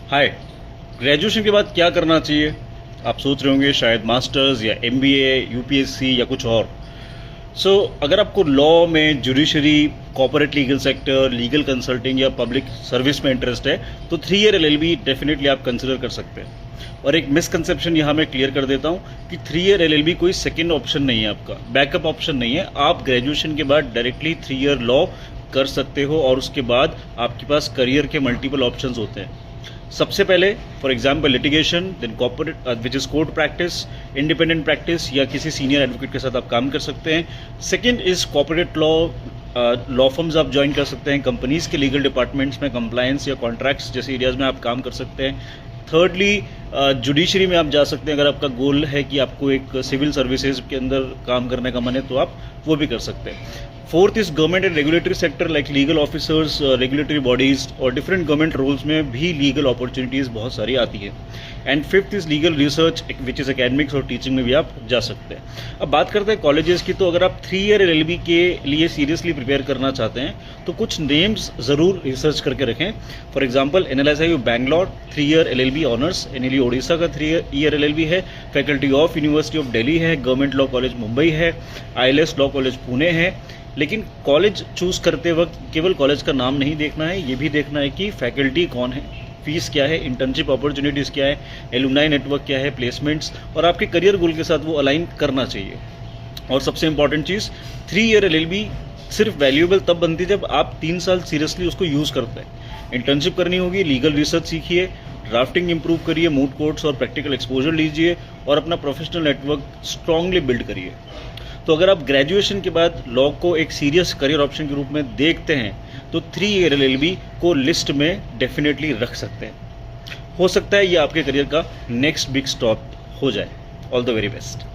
हाय। Graduation के बाद क्या करना चाहिए? आप सोच रहे होंगे शायद मास्टर्स या एमबीए, यूपीएससी या कुछ और। अगर आपको लॉ में, judiciary, corporate legal sector, legal consulting या पब्लिक सर्विस में इंटरेस्ट है तो 3 ईयर एलएलबी डेफिनेटली आप कंसिडर कर सकते हैं। और एक मिसकंसेप्शन यहाँ मैं क्लियर कर देता हूँ कि 3 ईयर एलएलबी कोई सेकेंड ऑप्शन नहीं है, आपका बैकअप ऑप्शन नहीं है। आप ग्रेजुएशन के बाद डायरेक्टली 3 ईयर लॉ कर सकते हो और उसके बाद आपके पास करियर के मल्टीपल ऑप्शंस होते हैं। सबसे पहले for example litigation, then corporate which is court practice, independent practice या किसी सीनियर एडवोकेट के साथ आप काम कर सकते हैं। Second is corporate law firms आप ज्वाइन कर सकते हैं, कंपनीज के लीगल डिपार्टमेंट्स में कंप्लायंस या कॉन्ट्रैक्ट्स जैसे एरियाज में आप काम कर सकते हैं। थर्डली जुडिशरी में आप जा सकते हैं, अगर आपका गोल है कि आपको एक सिविल सर्विसेज के अंदर काम करने का मन है तो आप वो भी कर सकते हैं। Fourth is government and regulatory sector like legal officers, regulatory bodies और डिफरेंट गवर्नमेंट रोल्स में भी लीगल अपॉर्चुनिटीज़ बहुत सारी आती है। And fifth is legal research which is academics और टीचिंग में भी आप जा सकते हैं। अब बात करते हैं कॉलेजेस की, तो अगर आप 3 ईयर एलएलबी के लिए सीरियसली प्रिपेयर करना चाहते हैं तो कुछ नेम्स ज़रूर रिसर्च करके रखें। For example NLSIU Bangalore 3 year LLB honours, NLU Odisha का 3 ईयर एलएलबी है, faculty of university of Delhi है, गवर्नमेंट लॉ कॉलेज मुंबई है, ILS लॉ कॉलेज पुणे है। लेकिन कॉलेज चूज़ करते वक्त केवल कॉलेज का नाम नहीं देखना है, ये भी देखना है कि फैकल्टी कौन है, फीस क्या है, इंटर्नशिप अपॉर्चुनिटीज़ क्या है, एलुमनाई नेटवर्क क्या है, प्लेसमेंट्स और आपके करियर गोल के साथ वो अलाइन करना चाहिए। और सबसे इंपॉर्टेंट चीज़, 3 ईयर एलएलबी सिर्फ वैल्यूएबल तब बनती है जब आप 3 साल सीरियसली उसको यूज़ करते हैं। इंटर्नशिप करनी होगी, लीगल रिसर्च सीखिए, ड्राफ्टिंग इंप्रूव करिए, मूट कोर्ट्स और प्रैक्टिकल एक्सपोजर लीजिए और अपना प्रोफेशनल नेटवर्क स्ट्रांगली बिल्ड करिए। तो अगर आप ग्रेजुएशन के बाद लॉ को एक सीरियस करियर ऑप्शन के रूप में देखते हैं तो 3 ईयर एलएलबी को लिस्ट में डेफिनेटली रख सकते हैं। हो सकता है ये आपके करियर का नेक्स्ट बिग स्टॉप हो जाए। All the very best.